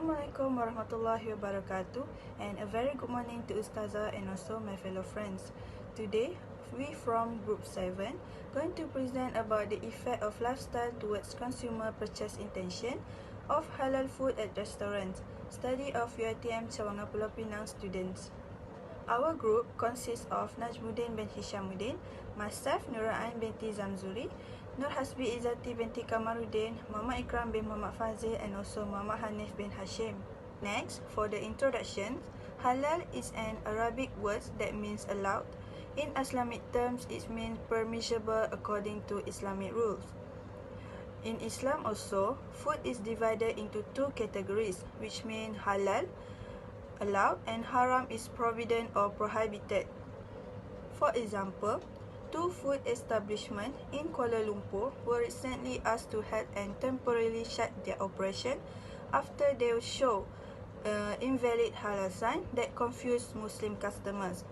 Assalamualaikum warahmatullahi wabarakatuh, and a very good morning to Ustazah and also my fellow friends. Today, we from Group 7 going to present about the effect of lifestyle towards consumer purchase intention of halal food at restaurants, study of UiTM Cawangan Pulau Pinang students. Our group consists of Najmudin bin Hishammudin, myself Nurain binti ZAMZURI, Nur HASBI IZATI binti KAMARUDIN, Muhammad IQRAM bin Muhammad FADZIL, and also Muhammad HANIF bin HASHIM. Next, for the introduction, halal is an Arabic word that means allowed. In Islamic terms, it means permissible according to Islamic rules. In Islam also, food is divided into two categories, which mean halal, allowed, and haram is forbidden or prohibited. For example, two food establishments in Kuala Lumpur were recently asked to halt and temporarily shut their operation after they show invalid halal sign that confused Muslim customers.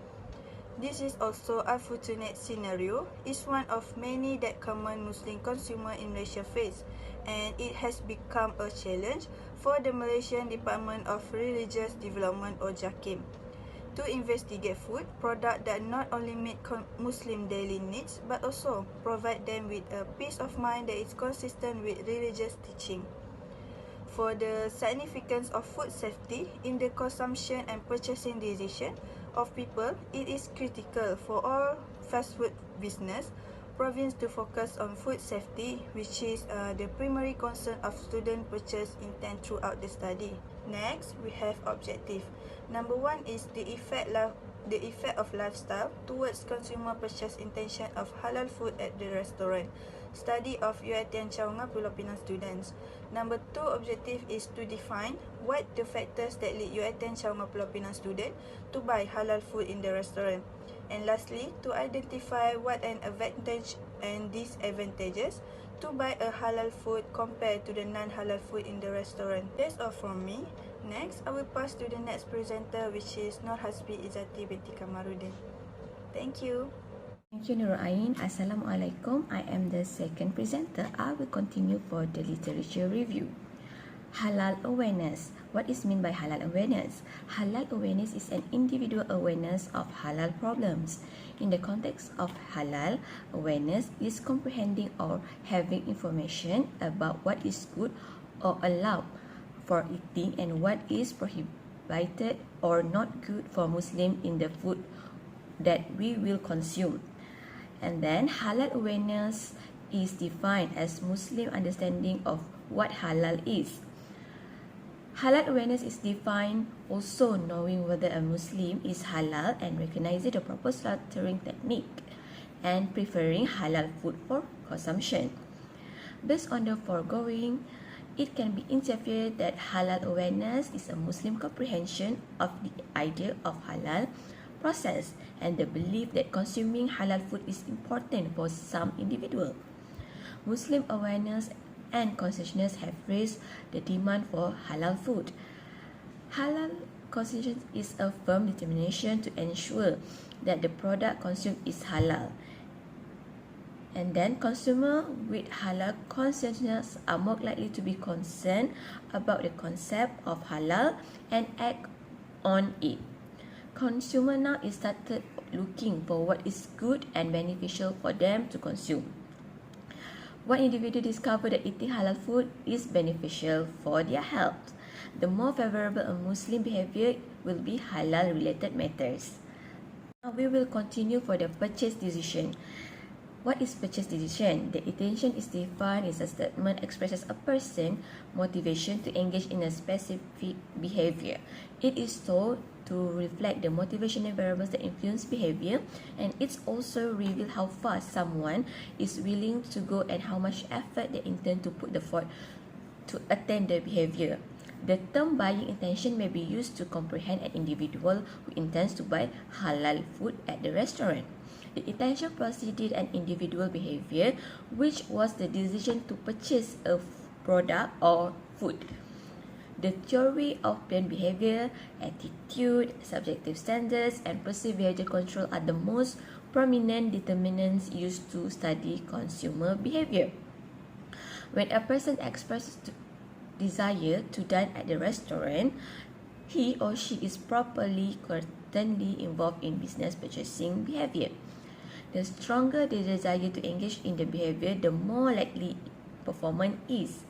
This is also a unfortunate scenario. It's one of many that common Muslim consumer in Malaysia face, and it has become a challenge for the Malaysian Department of Religious Development or JAKIM to investigate food product that not only meet Muslim daily needs but also provide them with a peace of mind that is consistent with religious teaching. For the significance of food safety in the consumption and purchasing decision of people, it is critical for all fast food business province to focus on food safety, which is the primary concern of student purchase intent throughout the study. Next, we have objective. Number one is the effect of lifestyle towards consumer purchase intention of halal food at the restaurant. Study of UiTM Cawangan Pulau Pinang students. Number two objective is to define what the factors that lead UiTM Cawangan Pulau Pinang student to buy halal food in the restaurant. And lastly, to identify what an advantage and disadvantages to buy a halal food compared to the non-halal food in the restaurant. That's all from me. Next, I will pass to the next presenter, which is Nur HASBI IZATI binti KAMARUDIN. Thank you. Thank you, Nurain. Assalamualaikum. I am the second presenter. I will continue for the literature review. Halal awareness. What is meant by halal awareness? Halal awareness is an individual awareness of halal problems. In the context of halal, awareness is comprehending or having information about what is good or allowed for eating and what is prohibited or not good for Muslim in the food that we will consume. And then halal awareness is defined as Muslim understanding of what halal is. Halal awareness is defined also knowing whether a Muslim is halal and recognizing the proper slaughtering technique and preferring halal food for consumption. Based on the foregoing, it can be inferred that halal awareness is a Muslim comprehension of the idea of halal process and the belief that consuming halal food is important for some individual. Muslim awareness and consciousness have raised the demand for halal food. Halal consciousness is a firm determination to ensure that the product consumed is halal. And then consumers with halal consciousness are more likely to be concerned about the concept of halal and act on it. Consumer now is started looking for what is good and beneficial for them to consume. One individual discovered that eating halal food is beneficial for their health. The more favorable a Muslim behavior will be halal related matters. Now we will continue for the purchase decision. What is purchase decision? The intention is defined as a statement expresses a person's motivation to engage in a specific behavior. It is told to reflect the motivational variables that influence behavior, and it's also reveal how far someone is willing to go and how much effort they intend to put forth to attain the behavior. The term buying intention may be used to comprehend an individual who intends to buy halal food at the restaurant. The intention preceded an individual behavior, which was the decision to purchase a product or food. The theory of planned behavior, attitude, subjective standards, and perceived behavior control are the most prominent determinants used to study consumer behavior. When a person expresses desire to dine at the restaurant, he or she is properly currently involved in business purchasing behavior. The stronger the desire to engage in the behavior, the more likely performance is.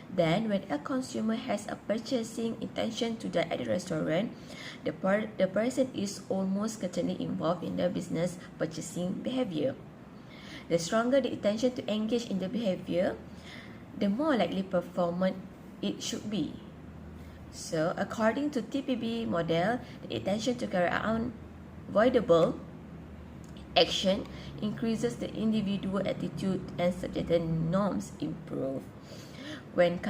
Then, when a consumer has a purchasing intention to dine at the restaurant, the person is almost certainly involved in the business purchasing behavior. The stronger the intention to engage in the behavior, the more likely performance it should be. So, according to TPB model, the intention to carry out avoidable action increases the individual attitude and subjective norms improve. When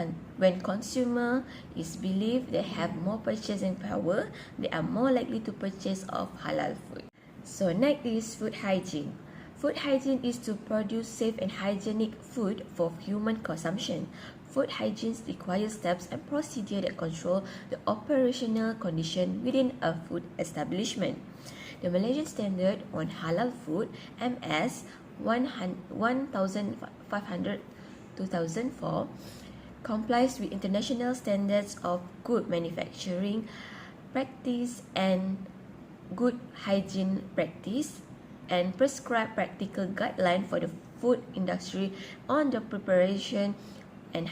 consumer is believed they have more purchasing power, they are more likely to purchase of halal food. So next is food hygiene. Food hygiene is to produce safe and hygienic food for human consumption. Food hygiene requires steps and procedures that control the operational condition within a food establishment. The Malaysian Standard on Halal Food MS 1500/2004 complies with international standards of good manufacturing practice and good hygiene practice and prescribe practical guidelines for the food industry on the preparation and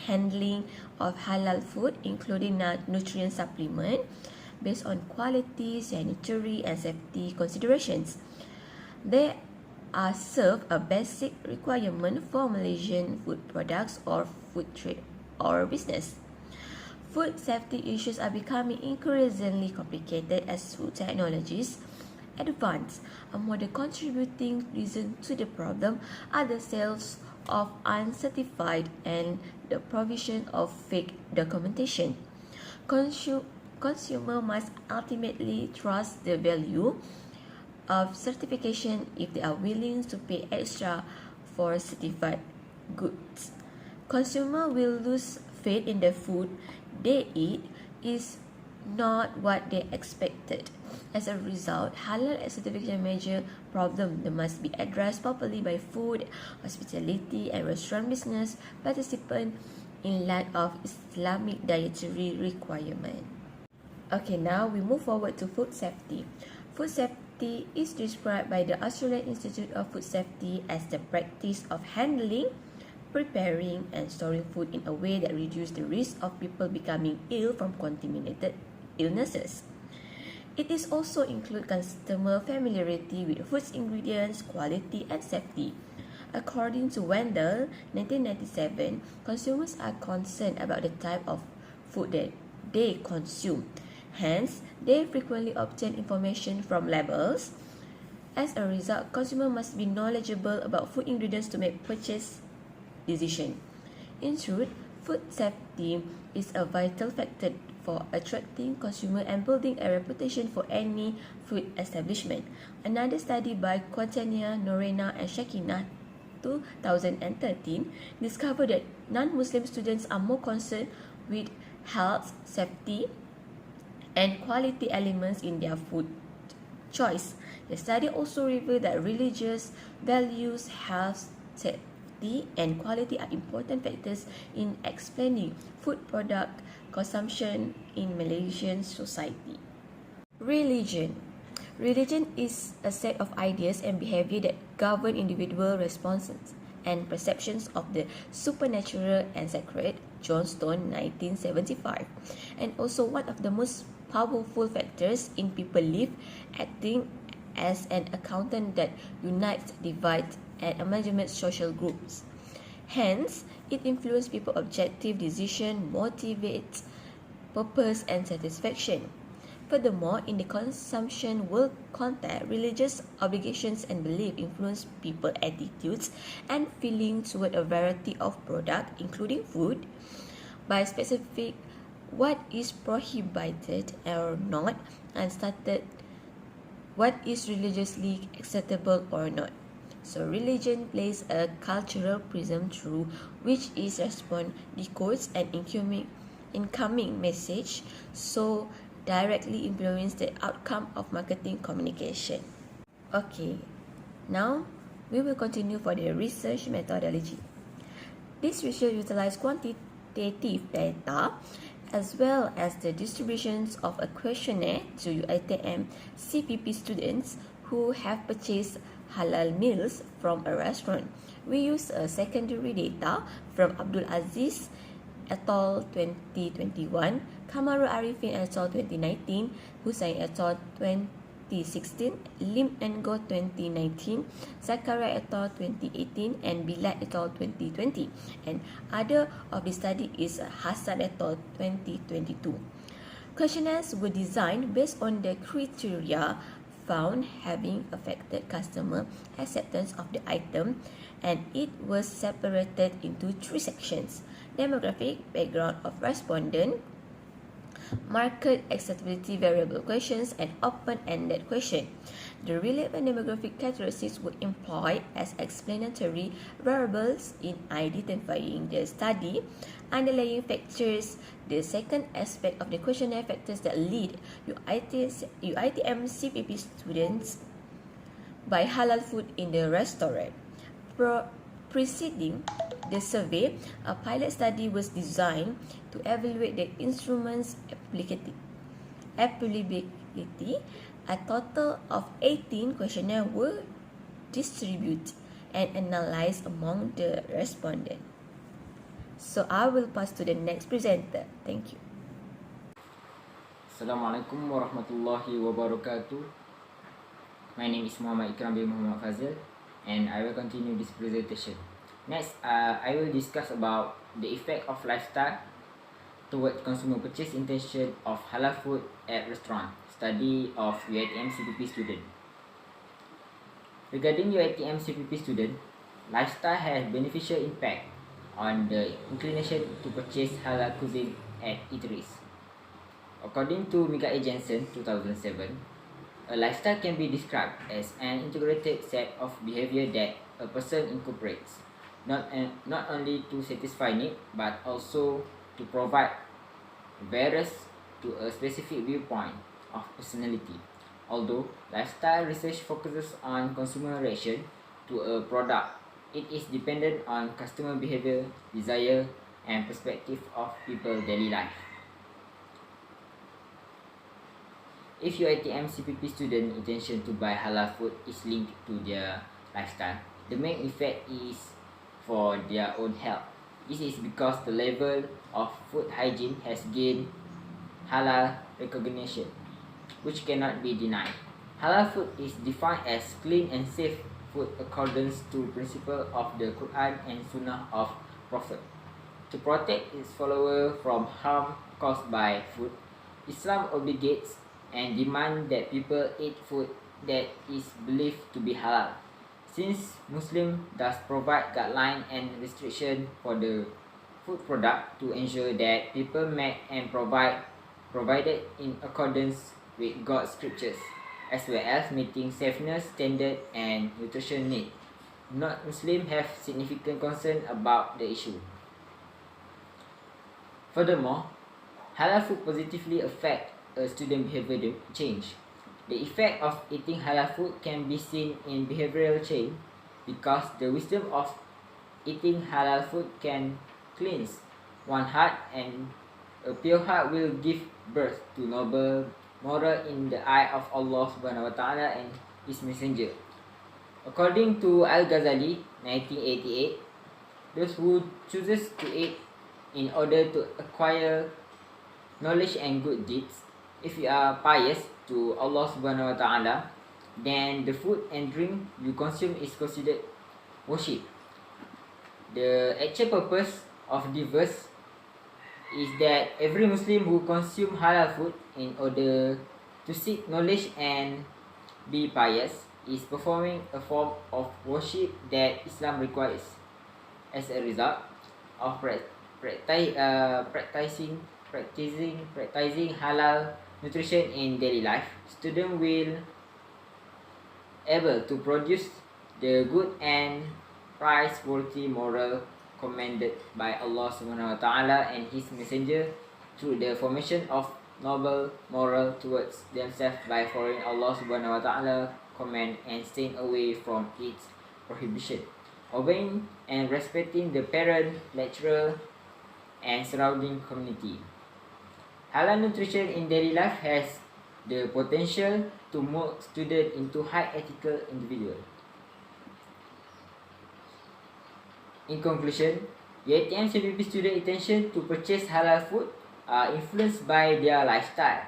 handling of halal food, including nutrient supplement, based on quality, sanitary, and safety considerations. They are served a basic requirement for Malaysian food products or food trade or business. Food safety issues are becoming increasingly complicated as food technologies advance. A modern contributing reason to the problem are the sales of uncertified and the provision of fake documentation. Consumer must ultimately trust the value of certification if they are willing to pay extra for certified goods. Consumer will lose faith in the food they eat is not what they expected. As a result, halal certification major problem that must be addressed properly by food, hospitality, and restaurant business participants in light of Islamic dietary requirement. Okay, now we move forward to food safety. Food safety is described by the Australian Institute of Food Safety as the practice of handling, preparing, and storing food in a way that reduces the risk of people becoming ill from contaminated illnesses. It is also include customer familiarity with food's ingredients, quality, and safety. According to Wendell, 1997, consumers are concerned about the type of food that they consume. Hence, they frequently obtain information from labels. As a result, consumers must be knowledgeable about food ingredients to make purchase decisions. In truth, food safety is a vital factor for attracting consumers and building a reputation for any food establishment. Another study by Quatania, Norena, and Shakina 2013 discovered that non-Muslim students are more concerned with health, safety, and quality elements in their food choice. The study also revealed that religious values, health, safety, and quality are important factors in explaining food product consumption in Malaysian society. Religion. Religion is a set of ideas and behavior that govern individual responses and perceptions of the supernatural and sacred, Johnstone, 1975, and also one of the most powerful factors in people live, acting as an accountant that unites, divides, and amalgamates social groups. Hence, it influences people's objective decision, motivates purpose, and satisfaction. Furthermore, in the consumption world context, religious obligations and beliefs influence people's attitudes and feelings toward a variety of products, including food, by specific what is prohibited or not, and started what is religiously acceptable or not. So religion plays a cultural prism through which its response decodes an incoming message, so directly influence the outcome of marketing communication. Okay, now we will continue for the research methodology. This research utilizes quantitative quantitative data, as well as the distributions of a questionnaire to UiTM CPP students who have purchased halal meals from a restaurant. We use a secondary data from Abdul Aziz et al. 2021, Kamaru Arifin et al. 2019, Hussain et al. 2016, Lim and Go 2019, Zakaria et al. 2018, and Bilal et al. 2020. And other of the study is Hassan et al. 2022. Questionnaires were designed based on the criteria found having affected customer acceptance of the item, and it was separated into 3 sections: demographic, background of respondent, market acceptability variable questions, and open-ended question. The relevant demographic characteristics were employed as explanatory variables in identifying the study underlying factors. The second aspect of the questionnaire factors that lead UiTM CPP students buy halal food in the restaurant. Preceding the survey, a pilot study was designed to evaluate the instrument's applicability. A total of 18 questionnaires were distributed and analyzed among the respondents. So I will pass to the next presenter. Thank you. Assalamualaikum warahmatullahi wabarakatuh. My name is MAHAMAD bin FADZIL, and I will continue this presentation. Next, I will discuss about the effect of lifestyle toward consumer purchase intention of halal food at restaurant. Study of UiTM CPP student. Regarding UiTM CPP student, lifestyle has beneficial impact on the inclination to purchase halal cuisine at eateries. According to Mikael Jensen 2007, a lifestyle can be described as an integrated set of behavior that a person incorporates, not only to satisfy need, but also to provide various to a specific viewpoint of personality. Although lifestyle research focuses on consumer reaction to a product, it is dependent on customer behavior, desire, and perspective of people's daily life. If UiTM CPP student intention to buy halal food is linked to their lifestyle, the main effect is for their own health. This is because the level of food hygiene has gained halal recognition, which cannot be denied. Halal food is defined as clean and safe food according to principle of the Quran and Sunnah of Prophet. To protect its followers from harm caused by food, Islam obligates and demands that people eat food that is believed to be halal. Since Muslim thus provide guidelines and restrictions for the food product to ensure that people make and provided in accordance with God's scriptures, as well as meeting safeness standard and nutrition need. Non-Muslims have significant concern about the issue. Furthermore, halal food positively affect a student behavior change. The effect of eating halal food can be seen in behavioral change because the wisdom of eating halal food can cleanse one's heart, and a pure heart will give birth to noble moral in the eye of Allah Subhanahu wa Ta'ala and His Messenger. According to Al-Ghazali 1988, those who chooses to eat in order to acquire knowledge and good deeds, if you are pious to Allah Subhanahu wa Ta'ala, then the food and drink you consume is considered worship. The actual purpose of the verse is that every Muslim who consume halal food in order to seek knowledge and be pious is performing a form of worship that Islam requires. As a result of practicing halal nutrition in daily life, students will able to produce the good and praiseworthy moral commanded by Allah Subhanahu wa Ta'ala and His Messenger through the formation of noble moral towards themselves by following Allah Subhanahu wa Ta'ala command and staying away from its prohibition, obeying and respecting the parent, lecturer, and surrounding community. Halal nutrition in daily life has the potential to mold students into high ethical individuals. In conclusion, UiTM CPP student intention to purchase halal food are influenced by their lifestyle,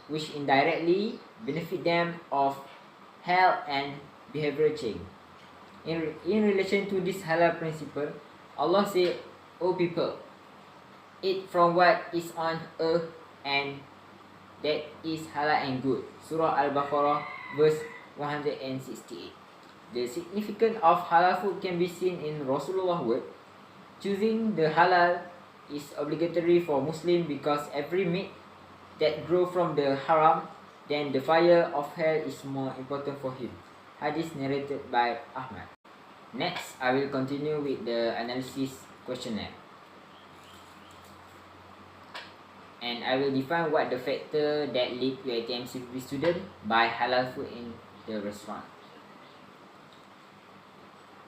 which indirectly benefit them of health and behavioral change. In relation to this halal principle, Allah said, "O people, eat from what is on earth and that is halal and good." Surah Al-Baqarah verse 168. The significance of halal food can be seen in Rasulullah's word. Choosing the halal is obligatory for Muslim because every meat that grow from the haram, then the fire of hell is more important for him. Hadith narrated by Ahmad. Next, I will continue with the analysis questionnaire. And I will define what the factor that lead to UiTM CPP student buy halal food in the restaurant.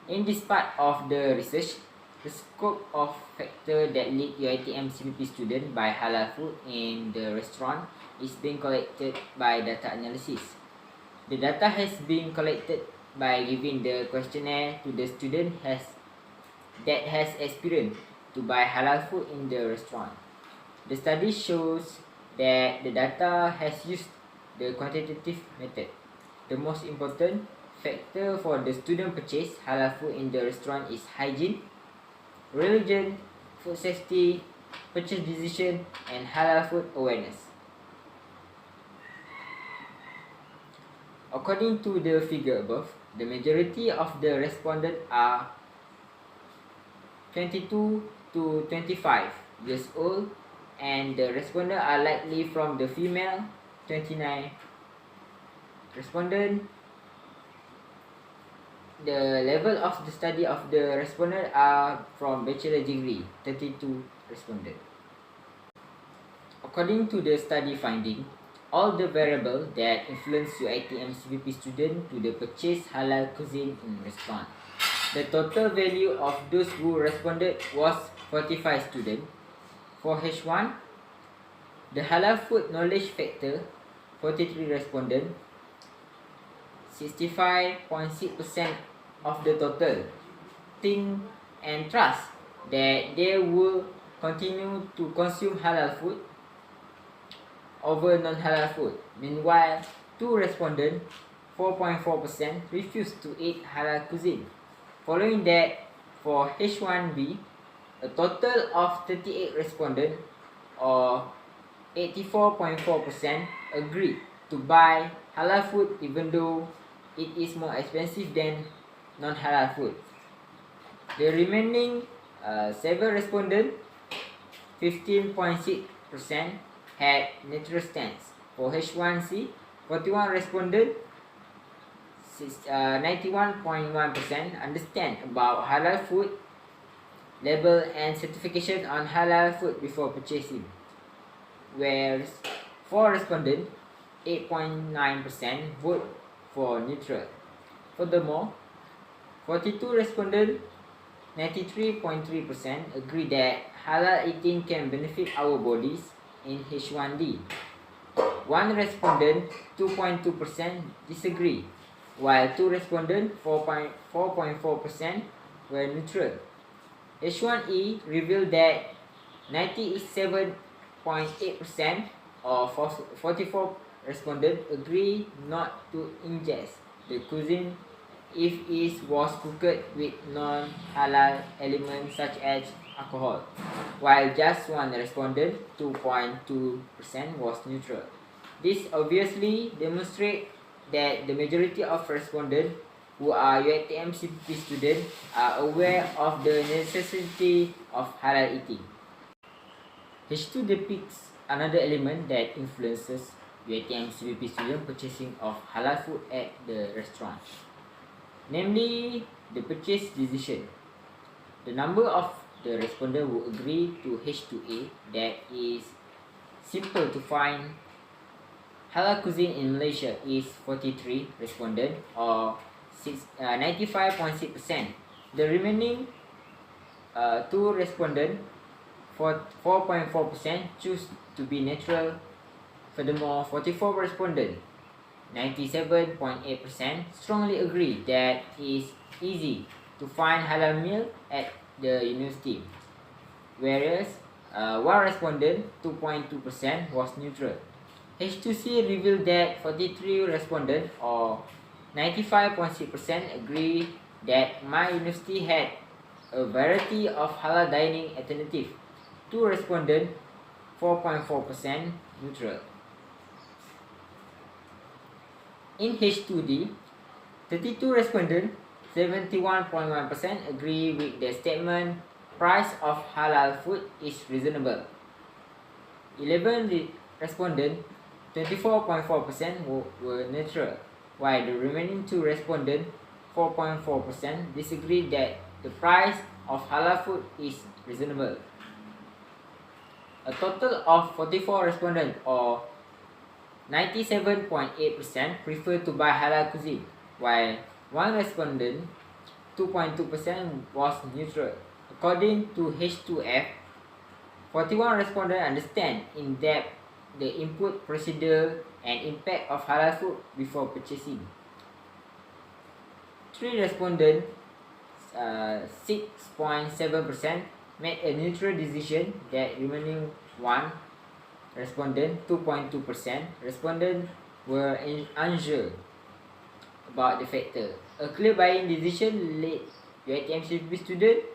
In this part of the research, the scope of factor that lead UiTM CPP student buy halal food in the restaurant is being collected by data analysis. The data has been collected by giving the questionnaire to the student that has experience to buy halal food in the restaurant. The study shows that the data has used the quantitative method. The most important factor for the student purchase halal food in the restaurant is hygiene, religion, food safety, purchase decision, and halal food awareness. According to the figure above, the majority of the respondents are 22 to 25 years old, and the respondents are likely from the female, 29 respondent. The level of the study of the respondent are from bachelor degree, 32 respondent. According to the study finding, all the variables that influence UiTM CPP student to the purchase halal cuisine in restaurant. The total value of those who responded was 45 students. For H1, the halal food knowledge factor, 43 respondents, 65.6% of the total think and trust that they will continue to consume halal food over non-halal food. Meanwhile, 2 respondents, 4.4%, refused to eat halal cuisine. Following that, for H1B, a total of 38 respondents, or 84.4%, agreed to buy halal food even though it is more expensive than non-halal food. The remaining 7 respondents, 15.6%, had neutral stance. For H1C, 41 respondents, 91.1%, understand about halal food label and certification on halal food before purchasing, whereas 4 respondents, 8.9%, vote for neutral. Furthermore, 42 respondents, 93.3%, agree that halal eating can benefit our bodies in H1D. 1 respondent, 2.2%, disagree, while 2 respondents, 4.4%, were neutral. H1E revealed that 97.8% of 44 respondents agree not to ingest the cuisine if it was cooked with non-halal elements such as alcohol, while just 1 respondent, 2.2%, was neutral. This obviously demonstrates that the majority of respondents who are UiTM CPP students are aware of the necessity of halal eating. H2 depicts another element that influences UiTM CPP student purchasing of halal food at the restaurant, namely the purchase decision. The number of the respondents who agree to H2A, that is simple to find halal cuisine in Malaysia, is 43 respondents, or 95.6%. The remaining 2 respondents, 4.4% choose to be neutral. Furthermore, 44 respondents, 97.8%, strongly agree that it is easy to find halal meal at the university, whereas one respondent, 2.2%, was neutral. H2C revealed that 43 respondents, or 95.6%, agree that my university had a variety of halal dining alternatives. 2 respondents, 4.4%, neutral. In H2D, 32 respondents, 71.1%, agree with the statement price of halal food is reasonable. 11 respondents, 24.4%, were neutral, while the remaining 2 respondents, 4.4%, disagree that the price of halal food is reasonable. A total of 44 respondents, or 97.8%, prefer to buy halal cuisine, while one respondent, 2.2%, was neutral. According to H2F, 41 respondents understand in depth the input procedure and impact of halal food before purchasing. 3 respondents, 6.7%, made a neutral decision. That remaining 1 respondent, 2.2%, respondents were unsure about the factor. A clear buying decision led UiTM CPP students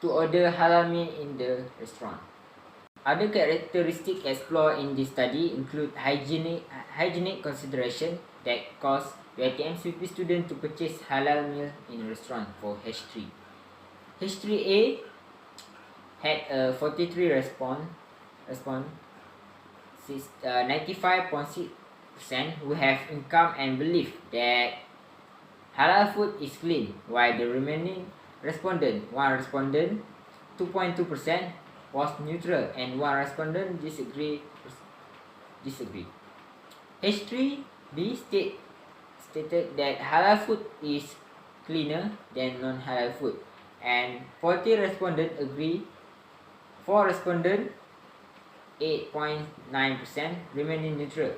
to order halal meal in the restaurant. Other characteristics explored in this study include hygienic consideration that caused UiTM CPP students to purchase halal meal in a restaurant for H3. H3A had a 43 response 95.6% who have income and belief that halal food is clean, while the remaining respondent, 1 respondent, 2.2%, was neutral, and 1 respondent disagree. H3B stated that halal food is cleaner than non-halal food, and 40 respondents agree. 4 respondents, 8.9%, remaining neutral,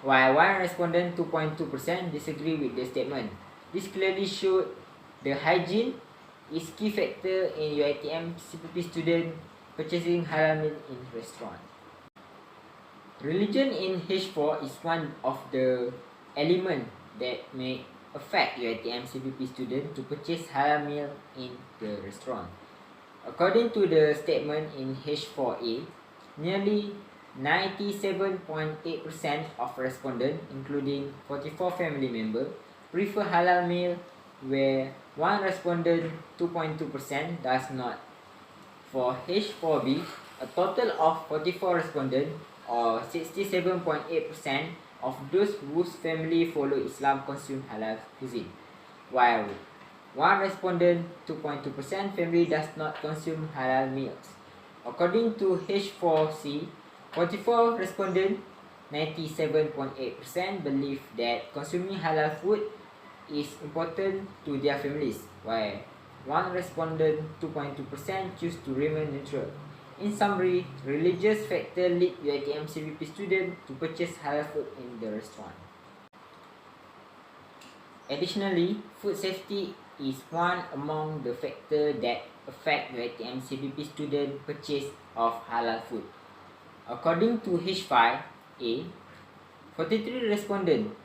while 1 respondent, 2.2%, disagree with the statement. This clearly showed the hygiene is key factor in UiTM CPP student purchasing halal meal in restaurant. Religion in H4 is one of the elements that may affect UiTM CPP student to purchase halal meal in the restaurant. According to the statement in H4A, nearly 97.8% of respondents, including 44 family members, prefer halal meal, where 1 respondent, 2.2%, does not. For H4B, a total of 44 respondents, or 67.8% of those whose family follow Islam, consume halal cuisine, while 1 respondent, 2.2%, family does not consume halal meals. According to H4C, 44 respondents, 97.8%, believe that consuming halal food is important to their families, while 1 respondent, 2.2%, choose to remain neutral. In summary, religious factor lead UiTM CPP students to purchase halal food in the restaurant. Additionally, food safety is one among the factors that affect UiTM CPP student purchase of halal food. According to H5A, 43 respondents,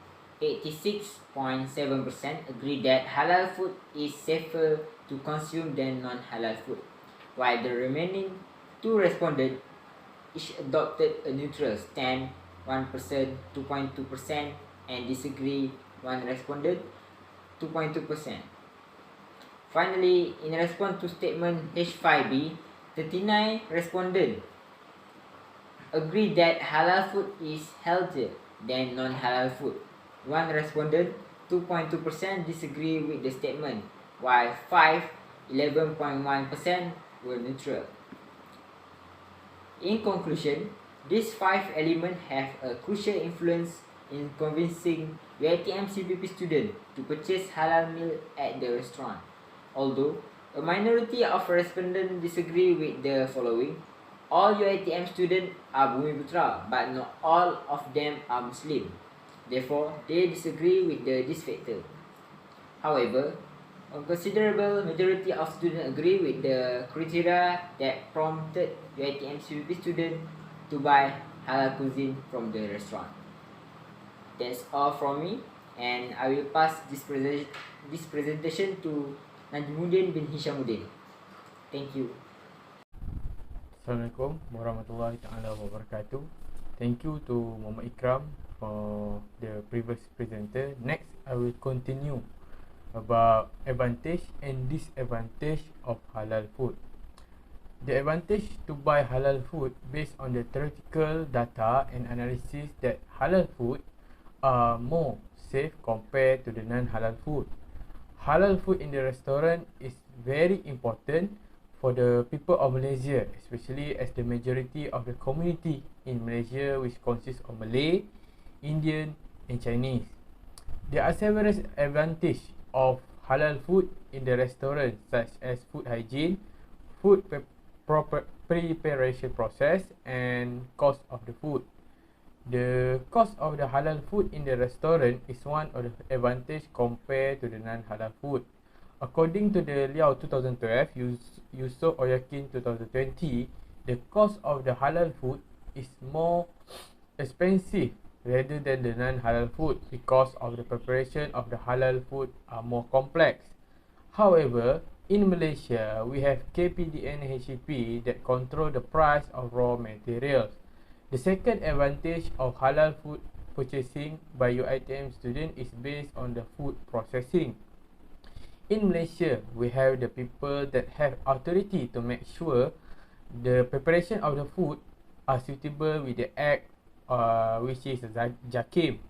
86.7%, agree that halal food is safer to consume than non-halal food, while the remaining 2 respondents each adopted a neutral stand, 1%, 2.2%, and disagree, 1 respondent, 2.2%. Finally, in response to statement H5B, 39 respondents agree that halal food is healthier than non-halal food. 1 respondent, 2.2%, disagree with the statement, while 11.1%, were neutral. In conclusion, these 5 elements have a crucial influence in convincing UiTM CPP students to purchase halal meal at the restaurant. Although a minority of respondents disagree with the following: All UiTM students are Bumiputra, but not all of them are Muslim. Therefore, they disagree with this factor. However, a considerable majority of students agree with the criteria that prompted UiTM CVP students to buy halal cuisine from the restaurant. That's all from me, and I will pass this presentation to Najmudin bin Hishammudin. Thank you. Assalamualaikum warahmatullahi taala wabarakatuh. Thank you to Muhammad IQRAM for the previous presenter. Next, I will continue about advantage and disadvantage of halal food. The advantage to buy halal food based on the theoretical data and analysis that halal food are more safe compared to the non-halal food. Halal food in the restaurant is very important for the people of Malaysia, especially as the majority of the community in Malaysia, which consists of Malay, Indian and Chinese. There are several advantages of halal food in the restaurant, such as food hygiene, food preparation process and cost of the food. The cost of the halal food in the restaurant is one of the advantage compared to the non-halal food. According to the Liao 2012, Yusof Oyakin 2020, the cost of the halal food is more expensive rather than the non-halal food because of the preparation of the halal food are more complex. However, in Malaysia, we have KPD and HEP that control the price of raw materials. The second advantage of halal food purchasing by UiTM student is based on the food processing. In Malaysia, we have the people that have authority to make sure the preparation of the food are suitable with the act, which is JAKIM.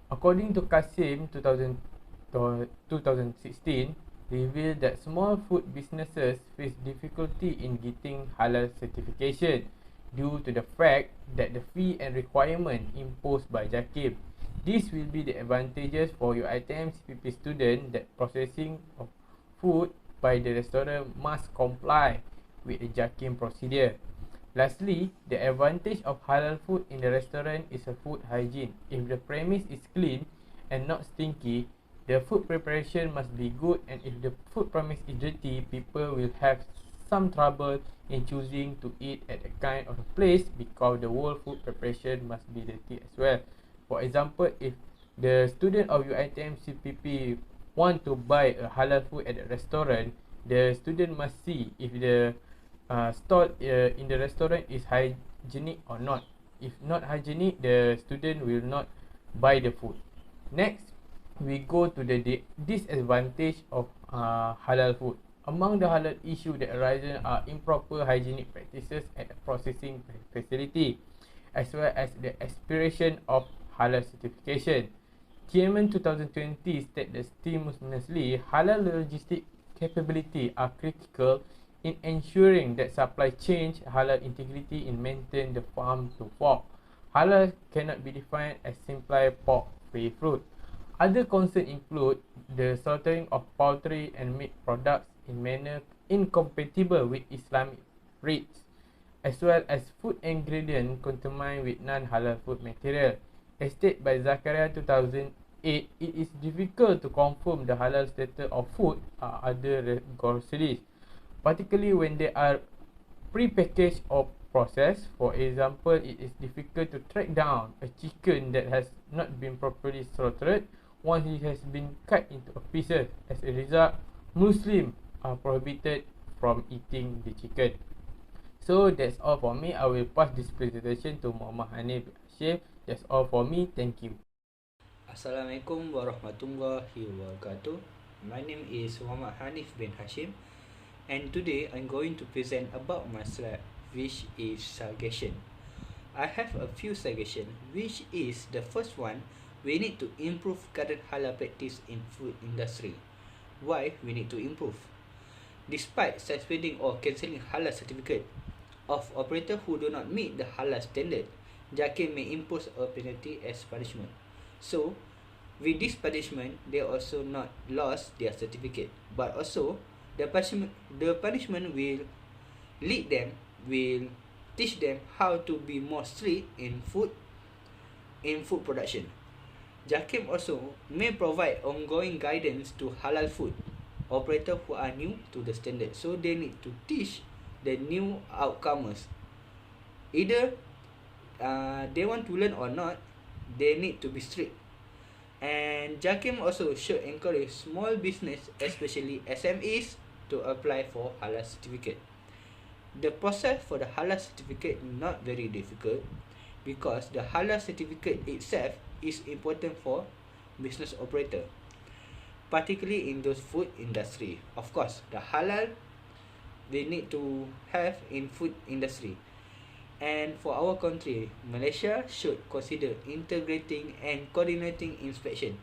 According to Kasim 2016, revealed that small food businesses face difficulty in getting halal certification due to the fact that the fee and requirement imposed by JAKIM. This will be the advantages for UiTM CPP student that processing of food by the restaurant must comply with the JAKIM procedure. Lastly, the advantage of halal food in the restaurant is a food hygiene. If the premise is clean and not stinky, the food preparation must be good, and if the food premise is dirty, people will have some trouble in choosing to eat at a kind of a place because the whole food preparation must be dirty as well. For example, if the student of UiTM CPP want to buy a halal food at a restaurant, the student must see if the stall in the restaurant is hygienic or not. If not hygienic, the student will not buy the food. Next, we go to the disadvantage of halal food. Among the halal issues that arise are improper hygienic practices at a processing facility, as well as the expiration of halal certification. Tiananmen 2020 stated that simultaneously halal logistic capability are critical in ensuring that supply chain halal integrity in maintain the farm to fork. Halal cannot be defined as simply pork-free fruit. Other concerns include the slaughtering of poultry and meat products in manner incompatible with Islamic rites, as well as food ingredients contaminated with non-halal food material. As stated by Zakaria 2008, it is difficult to confirm the halal status of food or other groceries, particularly when they are pre-packaged or processed. For example, it is difficult to track down a chicken that has not been properly slaughtered once it has been cut into pieces. As a result, Muslims are prohibited from eating the chicken. So that's all for me. I will pass this presentation to Muhammad HANIF. That's all for me. Thank you. Assalamualaikum warahmatullahi wabarakatuh. My name is Muhammad Hanif bin Hashim, and today I'm going to present about my slide, which is suggestion. I have a few suggestions, which is the first one: we need to improve current halal practice in food industry. Why we need to improve? Despite suspending or cancelling halal certificate of operator who do not meet the halal standard, JAKIM may impose a penalty as punishment. So, with this punishment, they also not lost their certificate, but also the punishment will lead them will teach them how to be more strict in food production. JAKIM also may provide ongoing guidance to halal food operators who are new to the standard. So they need to teach the new outcomers. Either they want to learn or not, they need to be strict. And JAKIM also should encourage small business, especially SMEs, to apply for halal certificate. The process for the halal certificate is not very difficult because the halal certificate itself is important for business operator, particularly in those food industry. Of course, the halal they need to have in food industry. And for our country, Malaysia should consider integrating and coordinating inspection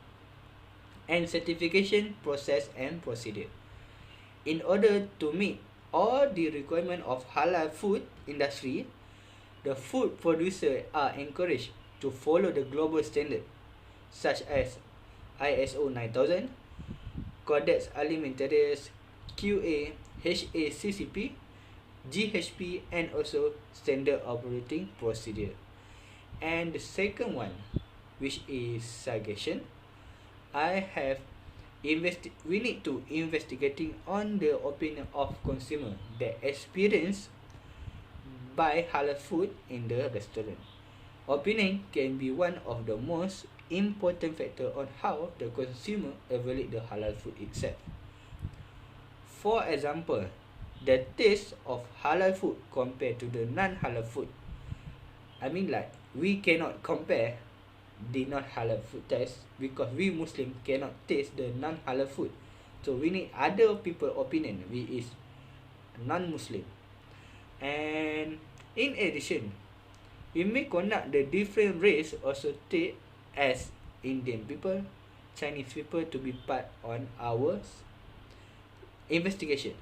and certification process and procedure. In order to meet all the requirement of halal food industry, the food producer are encouraged to follow the global standard such as ISO 9000, Codex Alimentarius, QA, HACCP, GHP, and also Standard Operating Procedure. And the second one, which is suggestion, we need to investigating on the opinion of consumer that experience buy halal food in the restaurant. Opinion can be one of the most important factor on how the consumer evaluate the halal food itself. For example, the taste of halal food compared to the non-halal food. We cannot compare the non-halal food taste because we Muslim cannot taste the non-halal food. So we need other people opinion, which is non-Muslim. And in addition, we may conduct the different race also take as Indian people, Chinese people to be part on our investigation.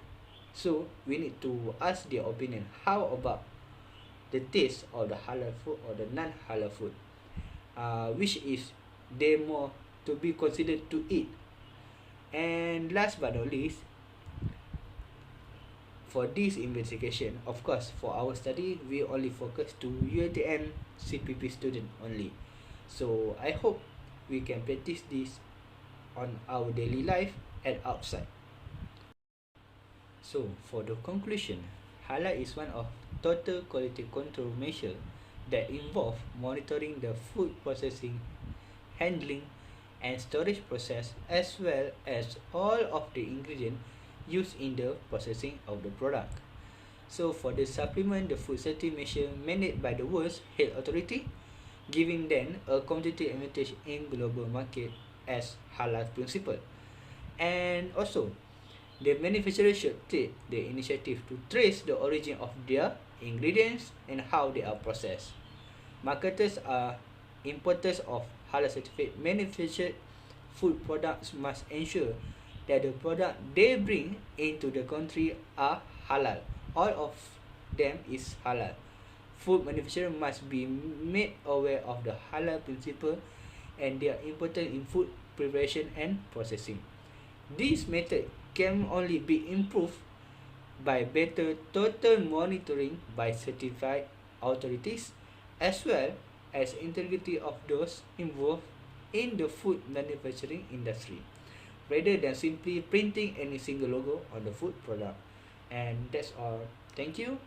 So we need to ask their opinion. How about the taste of the halal food or the non-halal food? Which is they more to be considered to eat. And last but not least, for this investigation, of course, for our study, we only focus to UiTM CPP student only. So I hope we can practice this on our daily life and outside. So for the conclusion, halal is one of total quality control measure that involve monitoring the food processing, handling, and storage process, as well as all of the ingredients used in the processing of the product. So for the supplement the food safety measure mandated by the World Health Authority, giving them a competitive advantage in global market as halal principle. And also, the manufacturer should take the initiative to trace the origin of their ingredients and how they are processed. Marketers are importers of halal certificate manufactured food products must ensure that the product they bring into the country are halal. All of them is halal. Food manufacturer must be made aware of the halal principle and they are important in food preparation and processing. This method can only be improved by better total monitoring by certified authorities as well as integrity of those involved in the food manufacturing industry, rather than simply printing any single logo on the food product. And that's all. Thank you.